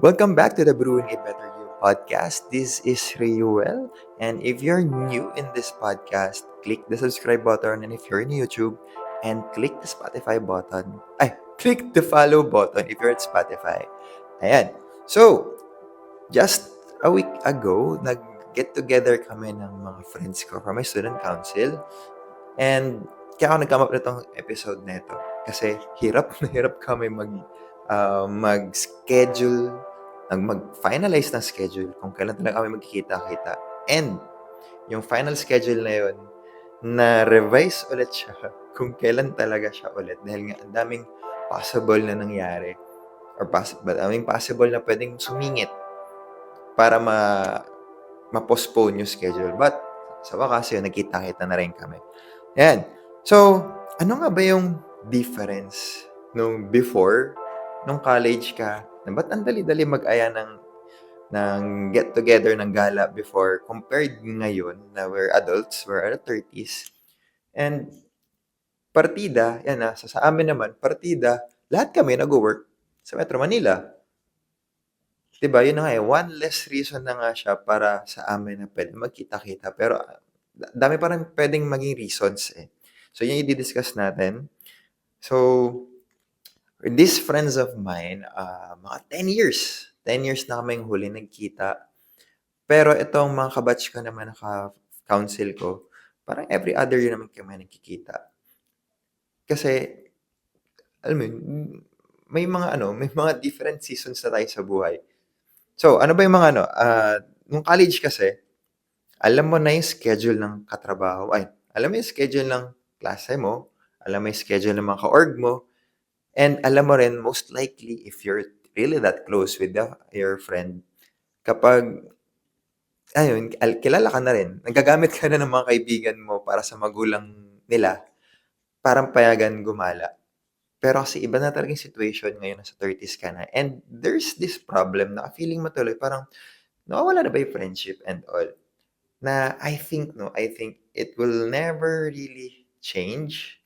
Welcome back to the Brewing a Better You podcast. This is Reuel, and if you're new in this podcast, click the subscribe button, and if you're in YouTube, and click the Spotify button. Click the follow button if you're at Spotify. Ayan. So, just a week ago, nag-get together kami ng mga friends ko from my student council, and kaya ako nag-come up nitong episode na ito. Kasi hirap na hirap kami mag-schedule, mag-finalize ng schedule kung kailan talaga kami magkikita-kita. And yung final schedule na yun, na-revise ulit siya kung kailan talaga siya ulit. Dahil nga, ang daming possible na nangyari. Or daming possible na pwedeng sumingit para ma-postpone yung schedule. But, sa wakas yun, nagkita-kita na rin kami. Ayan. So, ano nga ba yung difference nung before, nung college ka, na ba't ang dali-dali mag-aya ng get-together, ng gala before, compared ngayon na we're adults, we're at 30s. And partida, yan na, sa amin naman, partida, lahat kami nag-work sa Metro Manila. Diba? Yun na nga eh. One less reason na nga siya para sa amin na pwede magkita-kita. Pero dami pa rin pwedeng maging reasons eh. So, yun yung i-discuss natin. So, these friends of mine, mga 10 years. 10 years na kaming huli nagkita. Pero itong mga kabatch ko naman, naka-council ko, parang every other year naman kami nagkikita. Kasi, alam mo yun, may mga different seasons na tayo sa buhay. So, ano ba yung mga nung college kasi, alam mo na yung schedule ng katrabaho. Alam mo yung schedule ng klase mo, alam mo yung schedule ng mga ka-org mo, and alam mo rin, most likely, if you're really that close with your friend, kapag, kilala ka na rin, nagagamit ka na ng mga kaibigan mo para sa magulang nila, parang payagan gumala. Pero kasi iba na talagang situation ngayon, nasa 30s ka na. And there's this problem na feeling mo tuloy, parang nawawala na ba yung friendship and all? Na I think it will never really change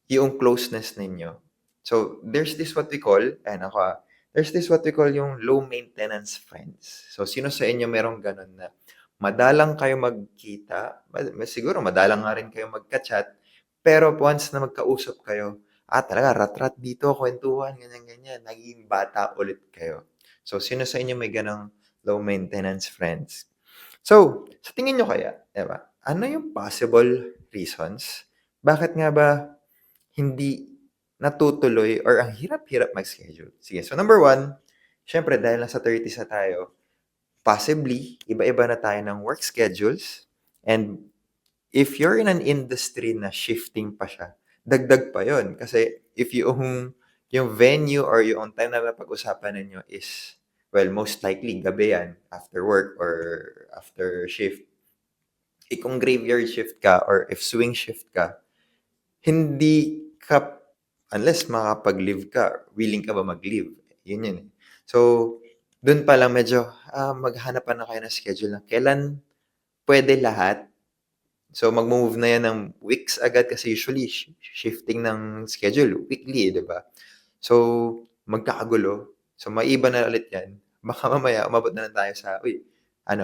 yung closeness ninyo. So, there's this what we call, there's this what we call yung low maintenance friends. So, sino sa inyo merong ganun na madalang kayo magkita, siguro madalang nga rin kayo magka-chat, pero once na magkausap kayo, talaga, rat-rat dito, kwentuhan, ganyan-ganyan, naging bata ulit kayo. So, sino sa inyo may ganong low maintenance friends? So, sa tingin nyo kaya, diba? Ano yung possible reasons? Bakit nga ba hindi natutuloy or ang hirap-hirap mag-schedule? Sige, so number one, syempre dahil nasa 30s na tayo, possibly, iba-iba na tayo ng work schedules. And if you're in an industry na shifting pa siya, dagdag pa yon. Kasi if yung venue or yung time na pag-usapan ninyo is, well, most likely, gabi yan, after work or after shift. Kung graveyard shift ka or if swing shift ka, hindi ka, unless makapag-leave ka, willing ka ba mag-leave? Yun yun eh. So, dun pa lang medyo, maghanapan na kayo ng schedule na kailan pwede lahat. So, mag-move na yan ng weeks agad kasi usually shifting ng schedule, weekly, di ba? So, magkakagulo. So, maiba na ulit yan. Baka mamaya, umabot na lang tayo sa,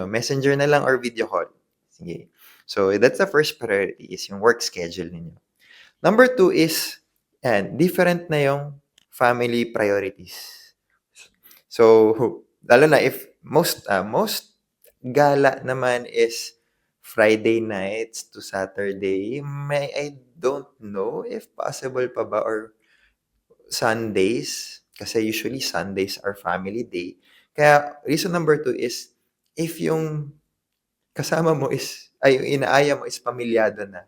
messenger na lang or video call. Sige. So, that's the first priority is yung work schedule ninyo. Number two is, different na yung family priorities. So, lalo na if most gala naman is Friday nights to Saturday, I don't know if possible pa ba or Sundays, kasi usually Sundays are family day. Kaya reason number two is, if yung kasama mo yung inaaya mo is pamilyado na,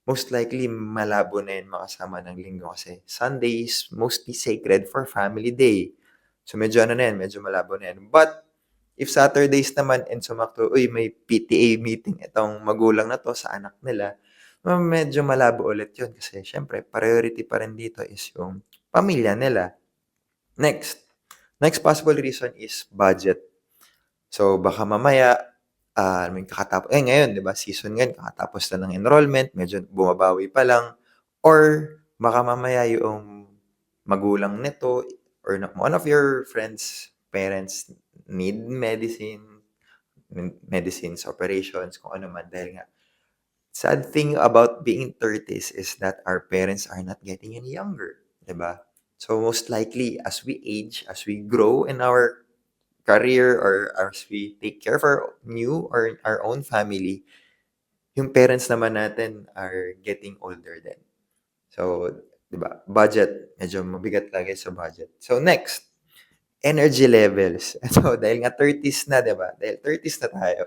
most likely malabo na yun makasama ng linggo kasi Sunday is mostly sacred for family day. So medyo medyo malabo na yan. But if Saturdays naman and sumakto, may PTA meeting itong magulang na to sa anak nila, medyo malabo ulit yun kasi syempre priority pa rin dito is yung pamilya nila. Next possible reason is budget. So baka mamaya, ngayon, 'di ba, season ngayon, kakatapos na ng enrollment, medyo bumabawi pa lang, or baka mamaya yung magulang nito or one of your friends' parents need medicines, operations, kung ano man dahil nga sad thing about being 30s is that our parents are not getting any younger, 'di ba? So most likely as we age, as we grow in our career or as we take care of our new or our own family, yung parents naman natin are getting older din. So, 'di ba? Budget, medyo mabigat lagi sa budget. So next, energy levels. So dahil nga 30s na, 'di ba? Dahil 30s na tayo,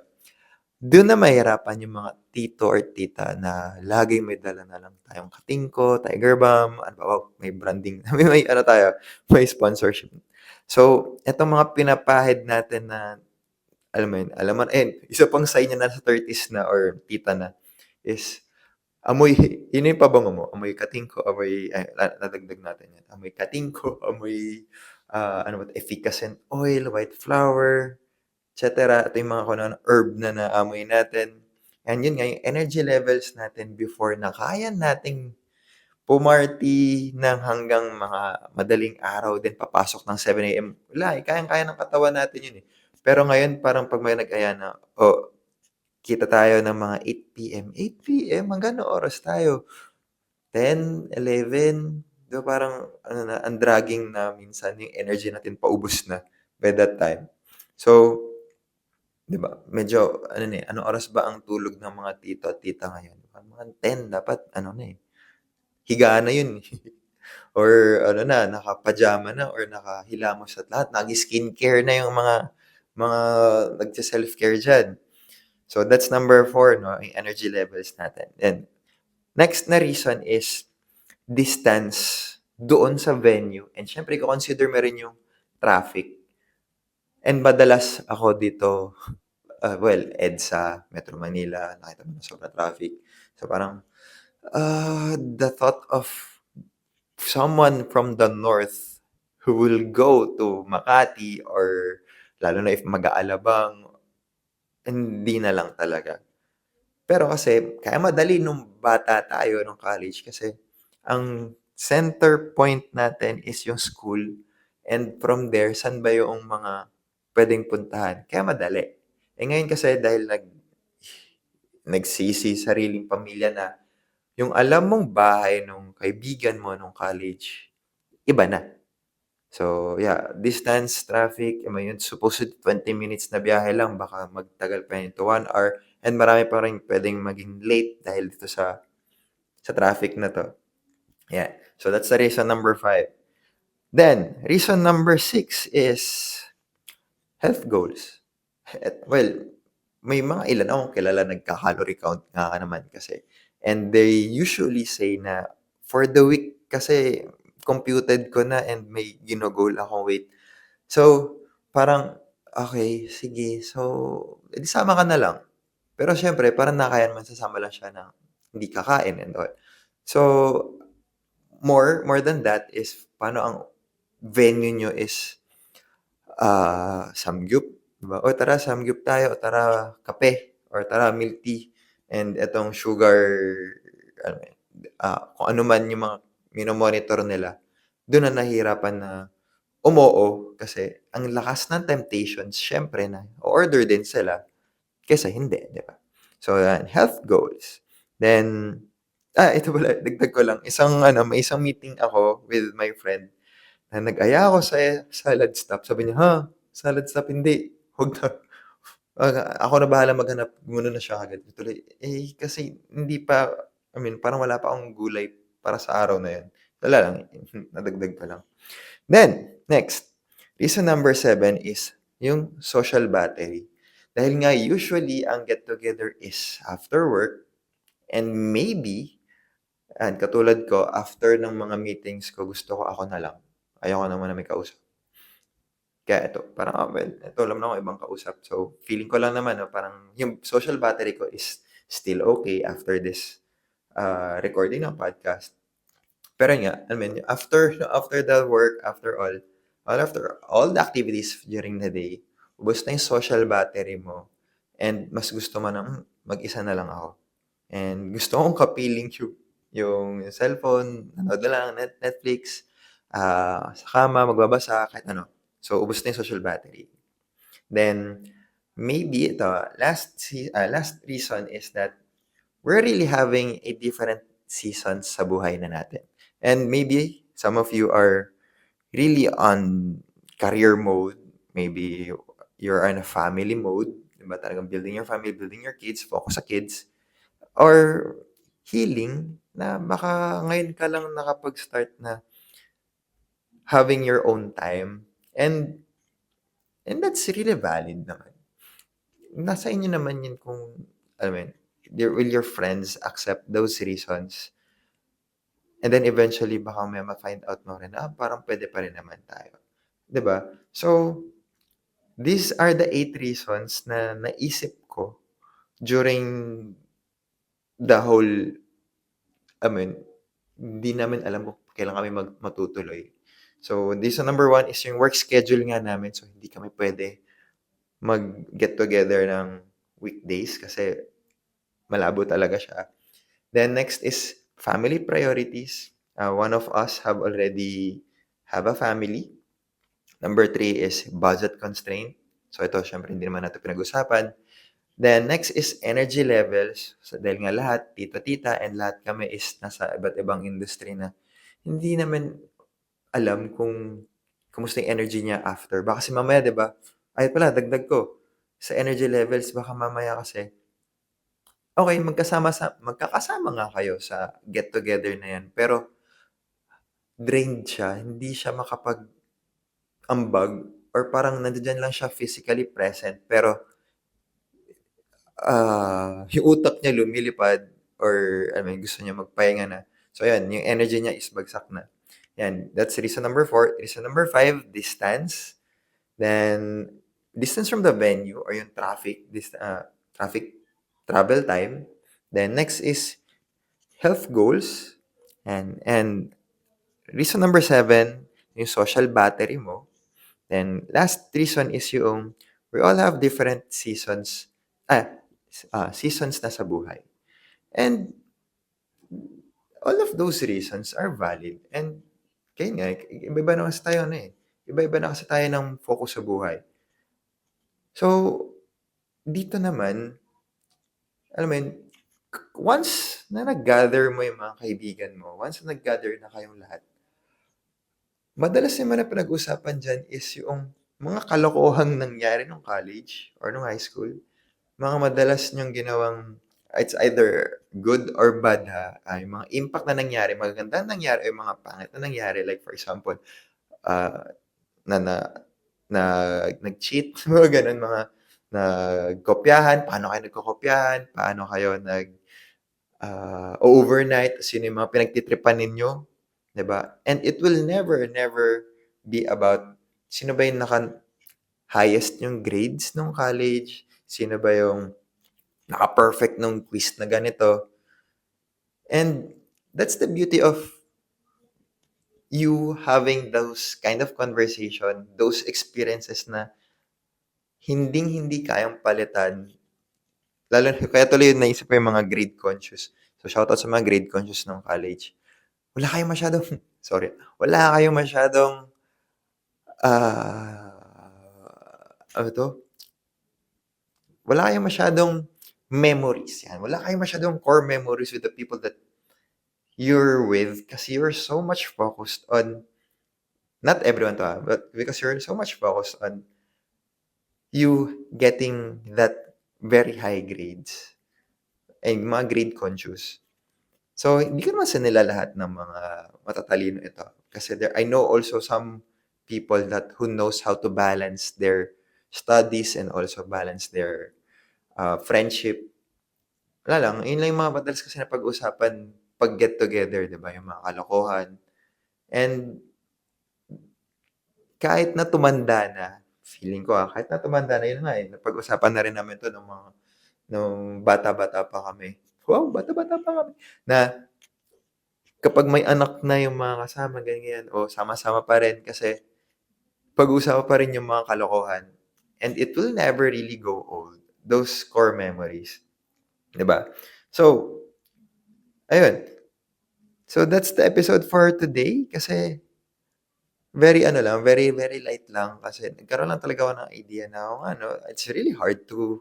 dun na mahirapan yung mga tito or tita na laging may dala na lang tayong Katingko, Tiger Balm, ano ba, wow, may branding, may ano tayo, may sponsorship. So, etong mga pinapahid natin na, alam mo yun, alam mo, isa pang sign niya na sa 30s na or tita na is amoy, yun yung pabango mo, amoy Katingko, amoy, ay, nadagdag natin yan, amoy Katingko, amoy, ano ba, efficacent oil, white flower, etcetera. Ito yung mga kung ano herb na naamoy natin. And yun nga, yung energy levels natin before na kaya nating pumarty ng hanggang mga madaling araw din papasok ng 7 AM. Wala, kayang-kaya ng katawan natin yun, eh. Pero ngayon parang 'pag may nag-aya na, "Oh, kita tayo ng mga 8 PM." 8 PM hangga't anong oras tayo? 10, 11, 'di ba parang ano na, ang dragging na minsan yung energy natin paubos na by that time. So 'di ba, medyo ano na, anong oras ba ang tulog ng mga tito at tita ngayon? Mga 10 dapat ano na, higa na yun, eh. Or ano na, naka-pajama na or nakahilamos at lahat, nag-skincare na yung mga nagse-self-care diyan. So that's number 4 'no, yung energy levels natin. And next na reason is distance doon sa venue and siyempre iko-consider mo rin yung traffic. And madalas ako dito well, EDSA, Metro Manila, nakita mo na sobrang traffic. So parang, the thought of someone from the north who will go to Makati or lalo na if mag-aalabang, hindi na lang talaga. Pero kasi kaya madali nung bata tayo nung college kasi ang center point natin is yung school and from there saan ba yung mga puwedeng puntahan, kaya madali. Eh, ngayon kasi dahil nagsisi sariling pamilya na, yung alam mong bahay nung kaibigan mo nung college, iba na. So, yeah, distance, traffic, alam mo yun, supposed 20 minutes na biyahe lang baka magtagal pa yun to 1 hour and marami pa ring puwedeng maging late dahil dito sa traffic na 'to. Yeah, so that's the reason number 5. Then, reason number 6 is health goals. Well, may mga ilan akong kilala nagka-calorie count nga ka naman kasi. And they usually say na for the week kasi computed ko na and may gino-goal akong weight. So, parang, okey, sige. So, eh, di sama ka na lang. Pero siyempre parang nakakahiya naman sasama lang siya ng hindi kakain and all. So, more than that is paano ang venue niyo is samgyup, 'di ba? "O tara samgyup tayo, o tara kape or tara milk tea." And etong sugar ano, kung ano man yung mga mino-monitor nila, dun na nahihirapan na kasi ang lakas ng temptations siyempre na o-order din sila kaysa hindi, 'di ba? So yan, health goals. Then, ito pala dagdag ko lang, may isang meeting ako with my friend na nag-aya ako sa salad stop. Sabi niya, "Ha, salad stop hindi, huwag na, ako na bahalang maghanap." Gumanon na siya kaagad. Tuloy, kasi hindi pa parang wala pa akong gulay para sa araw na yun. Wala lang, nadagdag pa lang. Then, next, reason number 7 is yung social battery. Dahil nga usually ang get together is after work and maybe katulad ko after ng mga meetings ko gusto ko ako na lang. Ayoko naman na may kausap. Kaya ito, parang, well, ito alam na akong ibang kausap. So, feeling ko lang naman 'no, parang yung social battery ko is still okay after this, recording ng podcast. Pero yun nga, alam mo yun, after the work, after all the activities during the day, ubos na yung social battery mo and mas gusto mo ng, mag-isa na lang ako. And gusto kong kapiling yung cellphone, nanood na lang Netflix, sa kama, magbabasa, kahit ano. So, ubos na yung social battery. Then, maybe ito, last reason is that we're really having a different seasons sa buhay na natin. And maybe some of you are really on career mode. Maybe you're on a family mode. Diba? Talagang building your family, building your kids, focus sa kids. Or healing na baka ngayon ka lang nakapag-start na having your own time. And that's really valid naman. Nasa inyo naman yun kung, alam mo yun, will your friends accept those reasons? And then eventually, baka may ma-find out mo rin, parang pwede pa rin naman tayo. 'Di ba? So, these are the 8 reasons na naisip ko during the whole, I mean, hindi namin alam kung kailan kami matutuloy. So, reason number 1 is yung work schedule nga namin. So, hindi kami pwede mag-get together ng weekdays kasi malabo talaga siya. Then next is family priorities. One of us already have a family. Number 3 is budget constraint. So ito, syempre hindi naman natin pinag-usapan. Then next is energy levels. So dahil nga lahat, tita-tita, and lahat kami is nasa iba't ibang industry na hindi naman alam kung kumusta yung energy niya after. Baka kasi mamaya, di ba? Ay pala, dagdag ko. Sa energy levels, baka mamaya kasi, okay, magkakasama nga kayo sa get together na yan. Pero drained siya, hindi siya makapag-ambag or parang nandiyan lang siya physically present pero yung utak niya lumilipad or I mean, gusto niya magpahinga na. So ayan, yung energy niya is bagsak na. Yan, that's reason number 4. Reason number 5, distance. Then, distance from the venue or yung traffic travel time. Then next is health goals. And reason number 7, yung social battery mo. Then last reason is yung we all have different seasons na sa buhay. And all of those reasons are valid. And kaya nga, iba-iba na kasi tayo na eh. Iba-iba na kasi tayo ng focus sa buhay. So, dito naman, alam mo yun, once na nag-gather mo yung mga kaibigan mo, once na nag-gather na kayong lahat, madalas naman na pinag-usapan dyan is yung mga kalokohang nangyari nung college or nung high school. Mga madalas niyong ginawang, it's either good or bad yung mga impact na nangyari, magagandang nangyari o yung mga pangit na nangyari. Like for example, ah, na na na nag-cheat, mga gano'n, mga nagkopyahan, paano kayo nagkokopyahan, paano kayo overnight, sino yung mga pinagtitripan ninyo, 'di ba? And it will never, never be about sino ba yung highest yung grades nung college, sino ba yung naka-perfect nung quiz na ganito. And that's the beauty of you having those kind of conversation, those experiences na hinding-hindi kayang palitan. Lalo kaya tuloy naisip ko yung mga grade conscious. So, shoutout sa mga grade conscious nung college. Wala kayong masyadong sorry, wala kayong masyadong, ano 'to? Wala kayong masyadong memories, yan. Wala kayong masyadong core memories with the people that you're with kasi you're so much focused on not everyone but because you're so much focused on you getting that very high grades and mga grade conscious. So, hindi ko naman sinila lahat ng mga matatalino ito. Kasi I know also some people that who knows how to balance their studies and also balance their friendship. Wala lang, yun lang yung mga madalas kasi na pag-usapan pag get together, di ba? Yung mga kalokohan. And kahit na tumanda na, feeling ko kahit na tumanda na, yun nga eh, napag-usapan na rin namin to nung bata-bata pa kami. Wow, bata-bata pa kami. Na kapag may anak na yung mga kasama, ganyan, o sama-sama pa rin kasi pag-uusapan pa rin yung mga kalokohan. And it will never really go old. Those core memories. 'Di ba? So, ayun. So, that's the episode for today kasi very ano lang, very, very light lang kasi nagkaroon lang talaga ako ng idea na, oo nga 'no, it's really hard to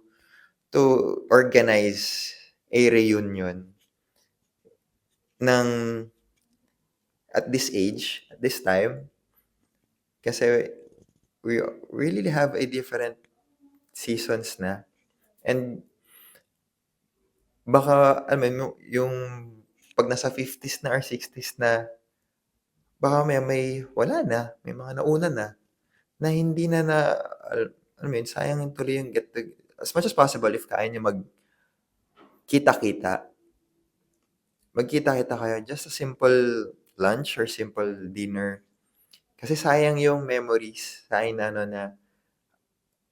organize a reunion ng at this age, at this time, kasi we really have a different seasons na and baka alam mo yun, yung 'pag nasa 50s na or 60s na, baka may wala na, may mga nauna na, na hindi na alam mo yun, sayang tuloy yung as much as possible if kaya niyo magkita-kita, magkita-kita kayo, just a simple lunch or simple dinner. Kasi sayang yung memories, sayang na ano na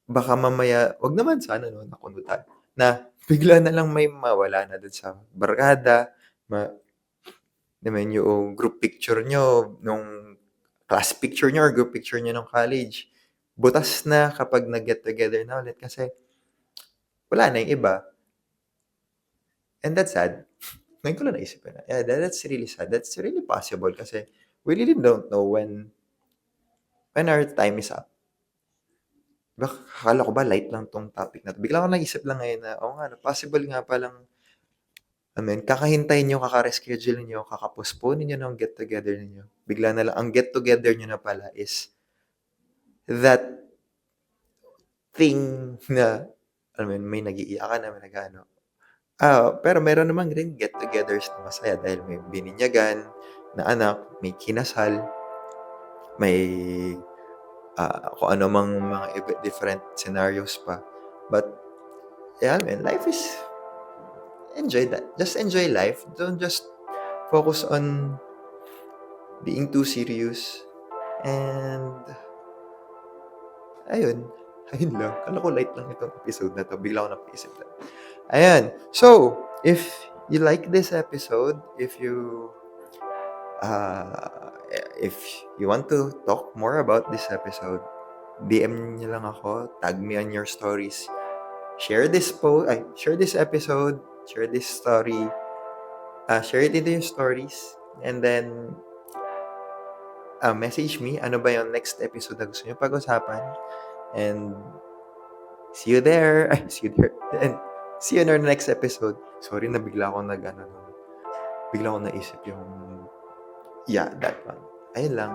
baka mamaya 'wag naman sana 'no, nakunutan, na bigla na lang may mawala na dun sa barkada, alam mo yun, yung group picture niyo nung class picture niyo or group picture niyo nung college, butas na kapag nag-get together na ulit kasi wala na yung iba and that's sad. Ngayon ko lang naisip yun, yeah, that's really sad. That's really possible kasi we really don't know when our time is up. Akala ko ba light lang 'tong topic na 'to, bigla akong naisip lang ngayon na, oo nga 'no, possible nga palang alam mo yun, kakahintayin niyo, kaka-reschedule niyo, kaka-postpone niyo ng get together ninyo. Bigla na lang ang get together niyo na pala is that thing na alam mo yun, may nag-iiyakan na, may nag-aano. Pero meron naman rin get-togethers na masaya dahil may bininyagan na anak, may kinasal, may, kung ano mang mga different scenarios pa. But, yeah, I mean, life is enjoy that. Just enjoy life. Don't just focus on being too serious. And, ayun. Ayun lang. Kala ko light lang itong episode na to. Bigla ako napaisip lang. Ayan. So, if you like this episode, uh, if you want to talk more about this episode, DM niyo lang ako, tag me on your stories. Share this share this episode, share this story, share it into your stories, and then message me ano ba yung next episode na gusto niyo pag-usapan. And see you there. See you there. And see you in our next episode. Sorry na bigla akong bigla akong naisip yung, yeah, that one. Ayun lang.